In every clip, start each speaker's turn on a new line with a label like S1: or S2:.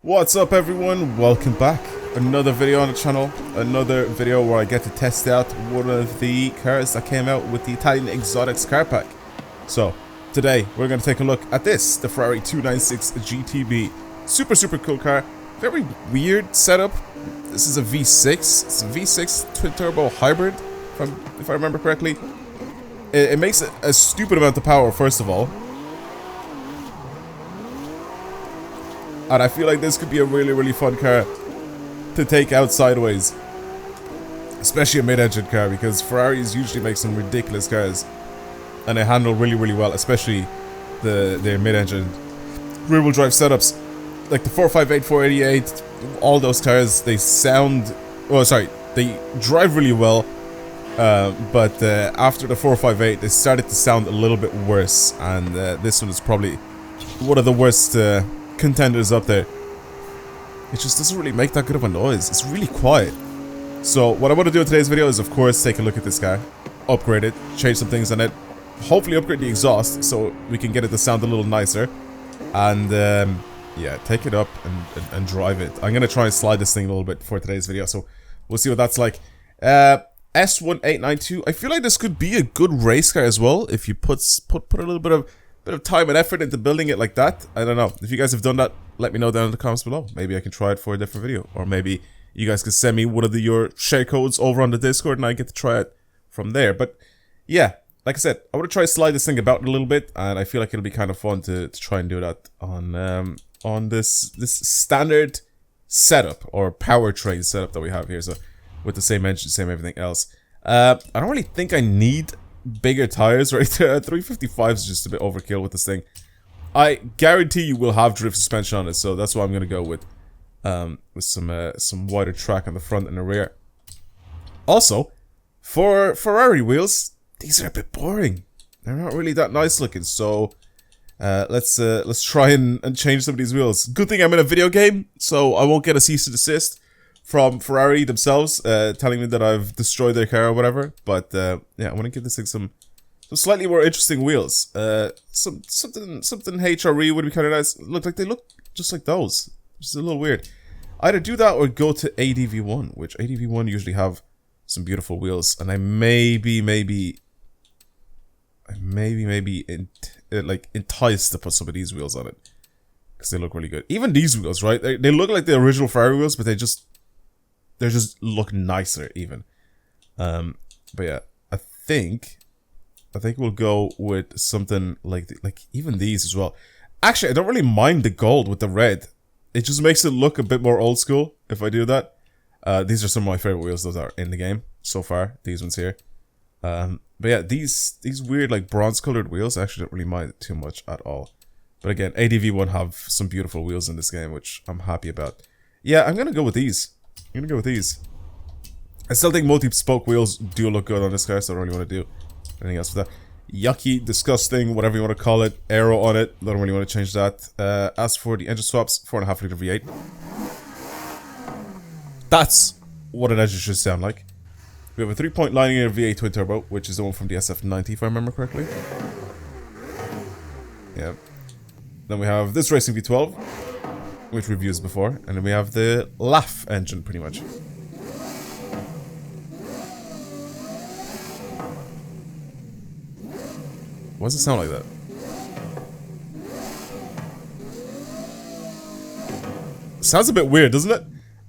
S1: What's up everyone, welcome back. Another video on the channel, another video where I get to test out one of the cars that came out with the Italian Exotics car pack. So, today we're going to take a look at this, the Ferrari 296 GTB. Super cool car, very weird setup. This is a V6, it's a V6 twin turbo hybrid, if I remember correctly. It makes a stupid amount of power, first of all. And I feel like this could be a really fun car to take out sideways. Especially a mid-engine car, because Ferraris usually make some ridiculous cars. And they handle really well, especially their mid-engine rear-wheel drive setups. Like the 458, 488, all those cars, they sound... Oh, sorry, they drive really well. But after the 458, they started to sound a little bit worse. And this one is probably one of the worst... contenders up there. It just doesn't really make that good of a noise. It's really quiet. So what I want to do in today's video is of course take a look at this guy, upgrade it, change some things on it, hopefully upgrade the exhaust so we can get it to sound a little nicer, and yeah, take it up and drive it. I'm gonna try and slide this thing a little bit for today's video, so we'll see what that's like. S1892, I feel like this could be a good race car as well if you put a little bit of time and effort into building it like that. I don't know. If you guys have done that, let me know down in the comments below. Maybe I can try it for a different video. Or maybe you guys can send me one of your share codes over on the Discord and I get to try it from there. But yeah, like I said, I want to try to slide this thing about a little bit, and I feel like it'll be kind of fun to try and do that on this standard setup or powertrain setup that we have here. So with the same engine, same everything else. I don't really think I need bigger tires right there. 355 is just a bit overkill with this thing. I guarantee you will have drift suspension on it, so that's why I'm gonna go with some wider track on the front and the rear. Also, for Ferrari wheels, these are a bit boring. They're not really that nice looking, so let's try and change some of these wheels. Good thing I'm in a video game, so I won't get a cease and desist from Ferrari themselves, telling me that I've destroyed their car or whatever. But yeah, I want to give this thing some slightly more interesting wheels. Something HRE would be kind of nice. They look just like those. Just a little weird. Either do that or go to ADV1, which ADV1 usually have some beautiful wheels, and I maybe enticed to put some of these wheels on it because they look really good. Even these wheels, right? They look like the original Ferrari wheels, but they just look nicer even. But yeah, I think we'll go with something like even these as well. Actually, I don't really mind the gold with the red. It just makes it look a bit more old school if I do that. These are some of my favorite wheels that are in the game so far. These ones here. But yeah, these weird like bronze colored wheels, I actually don't really mind it too much at all. But again, ADV1 have some beautiful wheels in this game, which I'm happy about. Yeah, I'm gonna go with these. I still think multi-spoke wheels do look good on this car, so I don't really want to do anything else for that. Yucky, disgusting, whatever you want to call it. Aero on it, don't really want to change that. As for the engine swaps, 4.5 liter V8. That's what an engine should sound like. We have a 3.9 liter V8 twin turbo, which is the one from the SF90, if I remember correctly. Yeah. Then we have this racing V12, which we've used before, and then we have the LAF engine, pretty much. Why does it sound like that? Sounds a bit weird, doesn't it?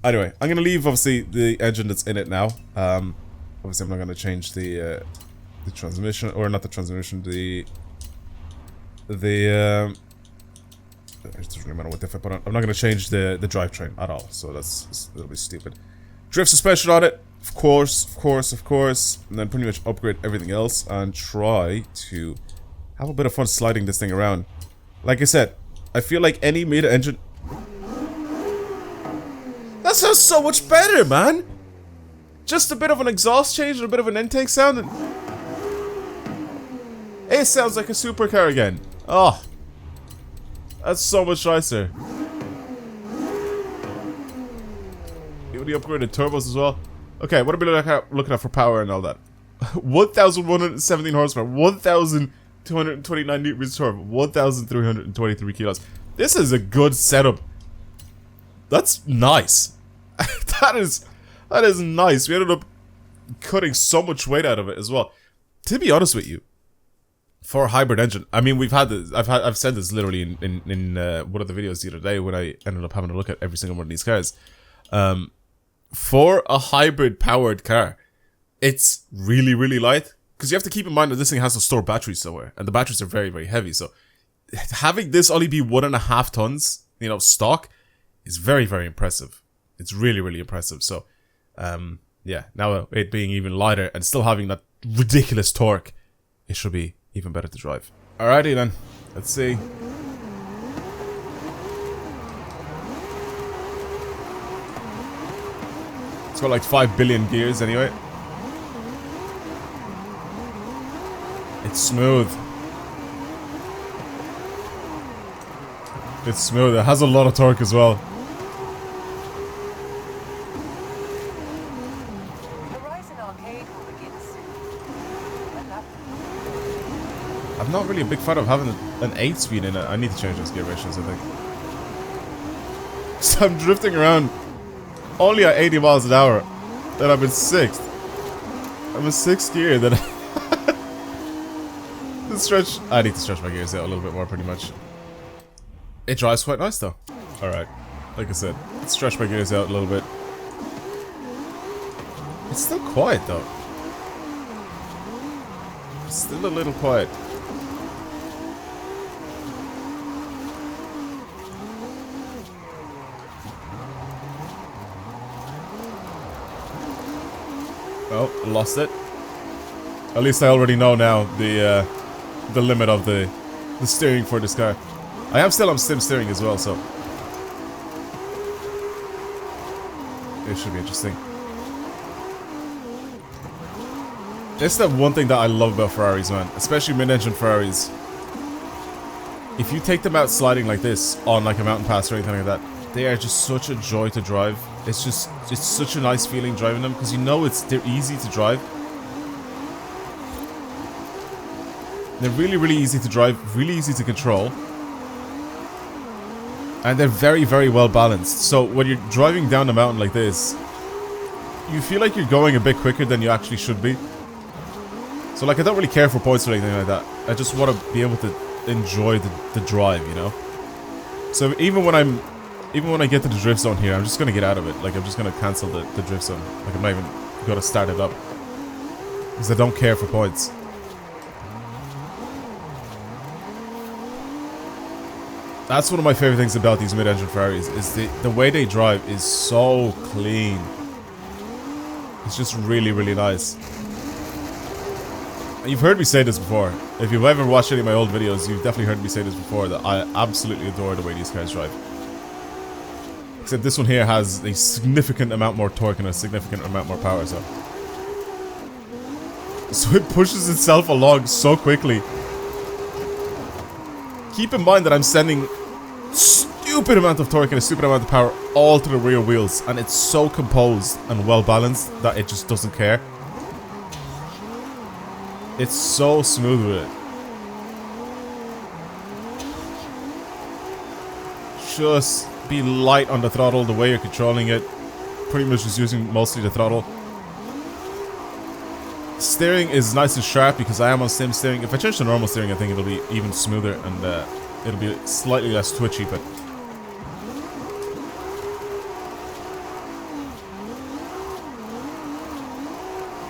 S1: Anyway, I'm gonna leave obviously the engine that's in it now. Obviously I'm not gonna change the transmission, or not the transmission, it doesn't really matter what diff I put on. I'm not going to change the drivetrain at all, so that'll be stupid. Drift suspension on it, of course, and then pretty much upgrade everything else and try to have a bit of fun sliding this thing around. Like I said, I feel like any mid-engine... That sounds so much better, man! Just a bit of an exhaust change and a bit of an intake sound, and it sounds like a supercar again. Oh, that's so much nicer. You already upgraded turbos as well. Okay, what are we looking at for power and all that? 1,117 horsepower, 1,229 newton meters torque, 1,323 kilos. This is a good setup. That's nice. that is nice. We ended up cutting so much weight out of it as well. To be honest with you, for a hybrid engine, I mean, I've said this literally in one of the videos the other day when I ended up having a look at every single one of these cars. For a hybrid powered car, it's really, really light, because you have to keep in mind that this thing has to store batteries somewhere, and the batteries are very, very heavy. So having this only be 1.5 tons, you know, stock, is very, very impressive. It's really, really impressive. So, yeah, now it being even lighter and still having that ridiculous torque, it should be even better to drive. Alrighty then, let's see. It's got like 5 billion gears anyway. It's smooth. It's smooth. It has a lot of torque as well. I'm not really a big fan of having an 8-speed in it. I need to change those gear ratios, I think. So I'm drifting around only at 80 miles an hour. Then I'm in 6th. I'm in 6th gear. Then I need to stretch my gears out a little bit more, pretty much. It drives quite nice though. Alright. Like I said, let's stretch my gears out a little bit. It's still quiet though. It's still a little quiet. Oh, lost it. At least I already know now the limit of the steering for this car. I am still on sim steering as well, so it should be interesting. This is the one thing that I love about Ferraris, man, especially mid-engine Ferraris. If you take them out sliding like this on like a mountain pass or anything like that, they are just such a joy to drive. It's such a nice feeling driving them, because you know they're easy to drive. They're really, really easy to drive, really easy to control. And they're very, very well balanced. So when you're driving down the mountain like this, you feel like you're going a bit quicker than you actually should be. So like, I don't really care for points or anything like that. I just want to be able to enjoy the drive, you know? So even when I get to the drift zone here, I'm just gonna get out of it. Like, I'm just gonna cancel the drift zone. Like, I'm not even gonna start it up, because I don't care for points. That's one of my favorite things about these mid-engine Ferraris, is the way they drive is so clean. It's just really, really nice. You've heard me say this before. If you've ever watched any of my old videos, you've definitely heard me say this before, that I absolutely adore the way these cars drive. Except this one here has a significant amount more torque and a significant amount more power, so it pushes itself along so quickly. Keep in mind that I'm sending stupid amount of torque and a stupid amount of power all to the rear wheels, and it's so composed and well balanced that it just doesn't care. It's so smooth with it. Just be light on the throttle the way you're controlling it. Pretty much just using mostly the throttle. Steering is nice and sharp because I am on sim steering. If I change to normal steering, I think it'll be even smoother and it'll be slightly less twitchy, but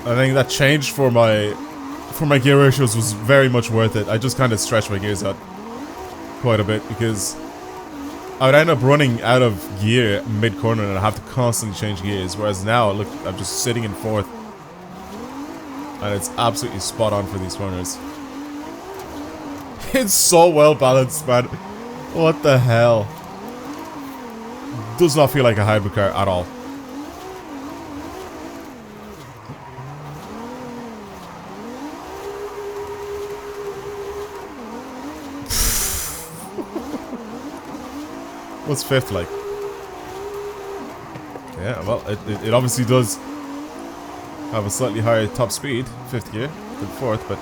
S1: I think that change for my gear ratios was very much worth it. I just kind of stretched my gears out quite a bit, because I would end up running out of gear mid-corner and I have to constantly change gears, whereas now, look, I'm just sitting in 4th. And it's absolutely spot on for these corners. It's so well balanced, man. What the hell? Does not feel like a hybrid car at all. What's 5th like? Yeah, well, it obviously does have a slightly higher top speed, 5th gear, than 4th, but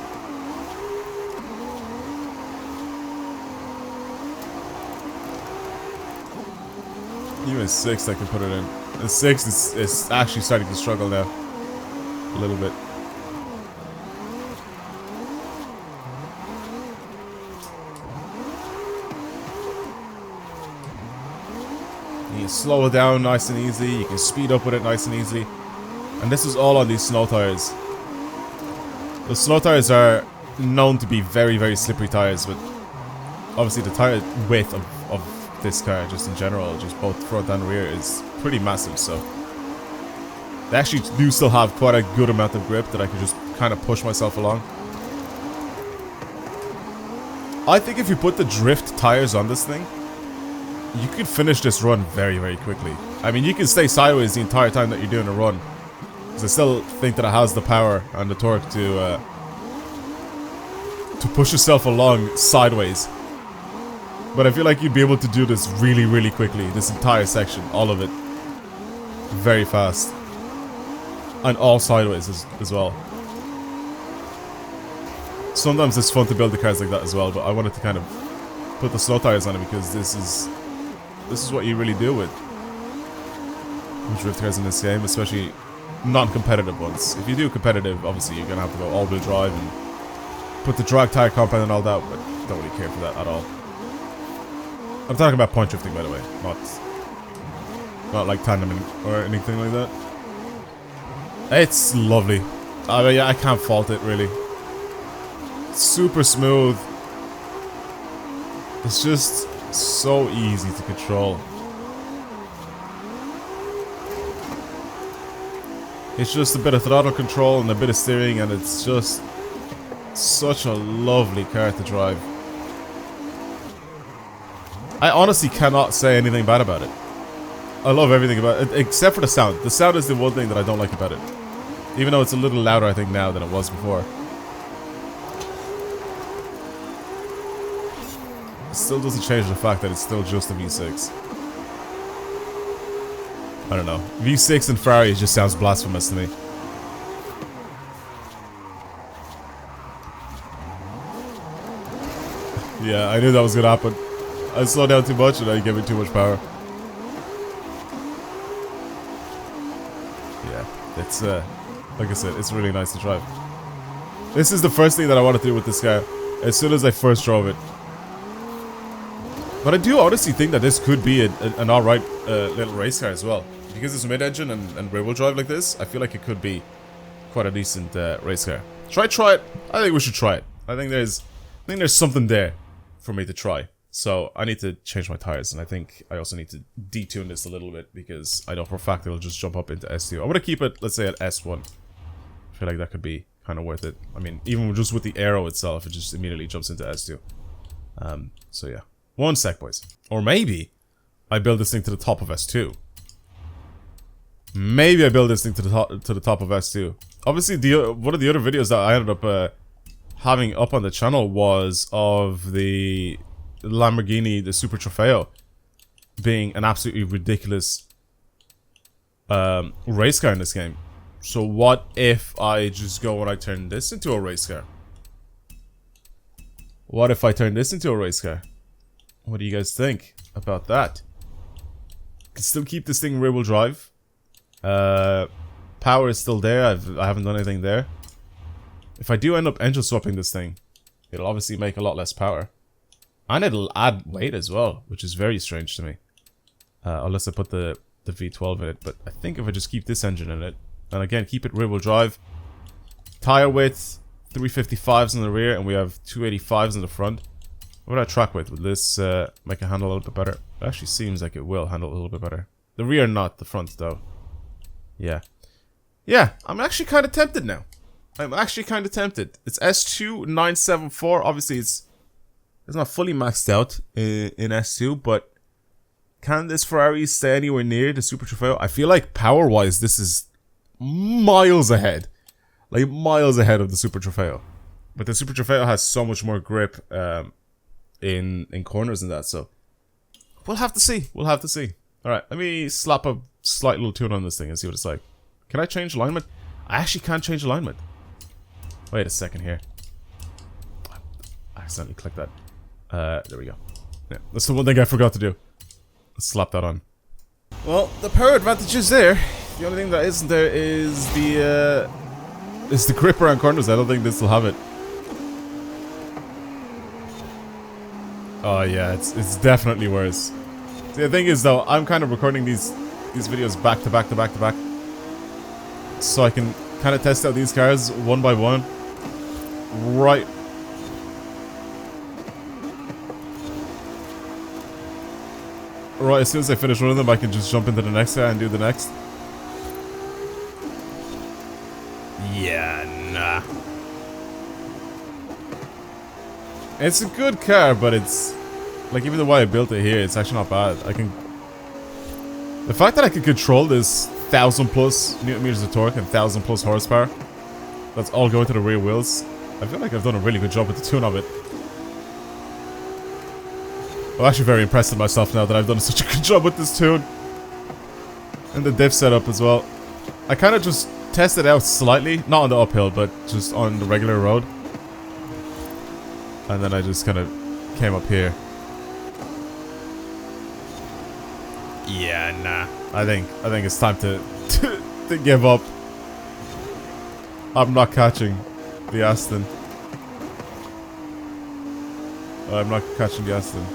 S1: Even 6 I can put it in. The 6 is actually starting to struggle now. A little bit. You can slow it down nice and easy. You can speed up with it nice and easy. And this is all on these snow tires. The snow tires are known to be very, very slippery tires, but obviously the tire width of this car, just in general, just both front and rear, is pretty massive, so they actually do still have quite a good amount of grip that I can just kind of push myself along. I think if you put the drift tires on this thing, you could finish this run very, very quickly. I mean, you can stay sideways the entire time that you're doing a run, because I still think that it has the power and the torque to push yourself along sideways. But I feel like you'd be able to do this really, really quickly. This entire section, all of it, very fast, and all sideways as well. Sometimes it's fun to build the cars like that as well, but I wanted to kind of put the slow tires on it because this is what you really do with drift cars in this game, especially non-competitive ones. If you do competitive, obviously you're gonna have to go all-wheel drive and put the drag tire compound and all that, but don't really care for that at all. I'm talking about point drifting, by the way, not like tandeming or anything like that. It's lovely. I mean, yeah, I can't fault it really. It's super smooth. It's just so easy to control. It's just a bit of throttle control and a bit of steering, and it's just such a lovely car to drive. I honestly cannot say anything bad about it. I love everything about it, except for the sound. The sound is the one thing that I don't like about it. Even though it's a little louder, I think, now than it was before. It still doesn't change the fact that it's still just a V6. I don't know. V6 and Ferrari just sounds blasphemous to me. Yeah, I knew that was gonna happen. I slowed down too much and I gave it too much power. Yeah, it's like I said, it's really nice to drive. This is the first thing that I wanted to do with this car as soon as I first drove it. But I do honestly think that this could be an alright little race car as well. Because it's mid-engine and rear-wheel drive like this, I feel like it could be quite a decent race car. Should I try it? I think we should try it. I think there's something there for me to try. So I need to change my tires, and I think I also need to detune this a little bit because I know for a fact it'll just jump up into S2. I'm gonna keep it, let's say, at S1. I feel like that could be kind of worth it. I mean, even just with the arrow itself, it just immediately jumps into S2. So yeah. One sec, boys. Or maybe I build this thing to the top of S2. Maybe I build this thing to the top of S2. Obviously, one of the other videos that I ended up having up on the channel was of the Lamborghini, the Super Trofeo, being an absolutely ridiculous race car in this game. So what if I just go and I turn this into a race car? What if I turn this into a race car? What do you guys think about that? Can still keep this thing rear-wheel drive. Power is still there. I haven't done anything there. If I do end up engine swapping this thing, it'll obviously make a lot less power. And it'll add weight as well, which is very strange to me. Unless I put the V12 in it. But I think if I just keep this engine in it, and again, keep it rear-wheel drive. Tire width, 355s in the rear, and we have 285s in the front. What would I track with? Would this make it handle a little bit better? It actually seems like it will handle a little bit better. The rear not, the front though. Yeah. Yeah, I'm actually kind of tempted now. I'm actually kind of tempted. It's S2974. Obviously, it's not fully maxed out in S2, but can this Ferrari stay anywhere near the Super Trofeo? I feel like power-wise, this is miles ahead. Like, miles ahead of the Super Trofeo. But the Super Trofeo has so much more grip in corners and that, so we'll have to see. We'll have to see. Alright, let me slap a slight little tune on this thing and see what it's like. Can I change alignment? I actually can't change alignment. Wait a second here. I accidentally clicked that. There we go. Yeah, that's the one thing I forgot to do. Let's slap that on. Well, the power advantage is there. The only thing that isn't there is the grip around corners. I don't think this will have it. Oh yeah, it's definitely worse. See, the thing is though, I'm kind of recording these videos back to back to back to back, so I can kind of test out these cars one by one. Right. Right, as soon as I finish one of them, I can just jump into the next guy and do the next. Yeah, nah. It's a good car, but it's... like, even the way I built it here, it's actually not bad. I can... the fact that I can control this 1000 plus Newton meters of torque and 1000 plus horsepower, that's all going to the rear wheels. I feel like I've done a really good job with the tune of it. I'm actually very impressed with myself now that I've done such a good job with this tune. And the diff setup as well. I kind of just tested out slightly, not on the uphill, but just on the regular road. And then I just kind of came up here. Yeah, nah. I think it's time to give up. I'm not catching the Aston. I'm not catching the Aston.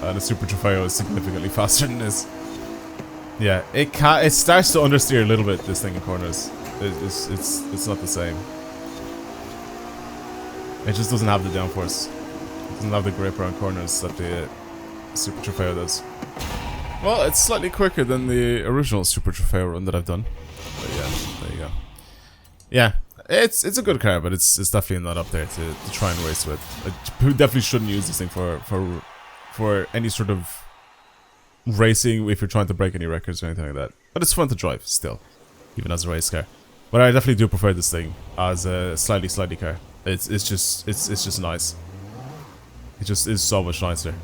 S1: And the Super Trofeo is significantly faster than this. Yeah, it starts to understeer a little bit, this thing in corners. It's not the same. It just doesn't have the downforce. It doesn't have the grip around corners that the Super Trofeo does. Well, it's slightly quicker than the original Super Trofeo run that I've done. But yeah, there you go. Yeah, it's a good car, but it's definitely not up there to try and race with. I definitely shouldn't use this thing for any sort of racing if you're trying to break any records or anything like that. But it's fun to drive still, even as a race car. But I definitely do prefer this thing as a slightly car. It's just nice. It just is so much nicer.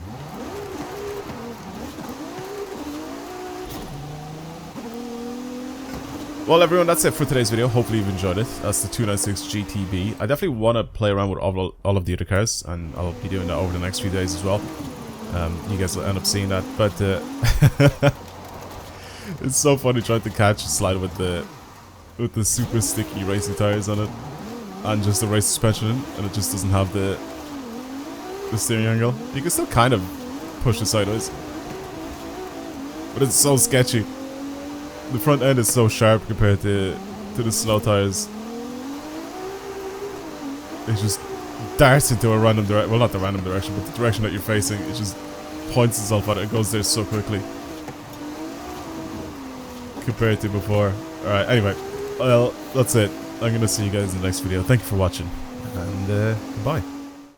S1: Well, everyone, that's it for today's video. Hopefully you've enjoyed it. That's the 296 GTB. I definitely want to play around with all of the other cars, and I'll be doing that over the next few days as well. You guys will end up seeing that, but it's so funny trying to catch a slide with the super sticky racing tires on it, and just the race suspension, and it just doesn't have the steering angle. You can still kind of push it sideways, but it's so sketchy. The front end is so sharp compared to the slow tires. It just darts into a random direction. Well, not the random direction, but the direction that you're facing. It just points itself at it. It goes there so quickly compared to before. Alright, anyway. Well, that's it. I'm going to see you guys in the next video. Thank you for watching. And, bye.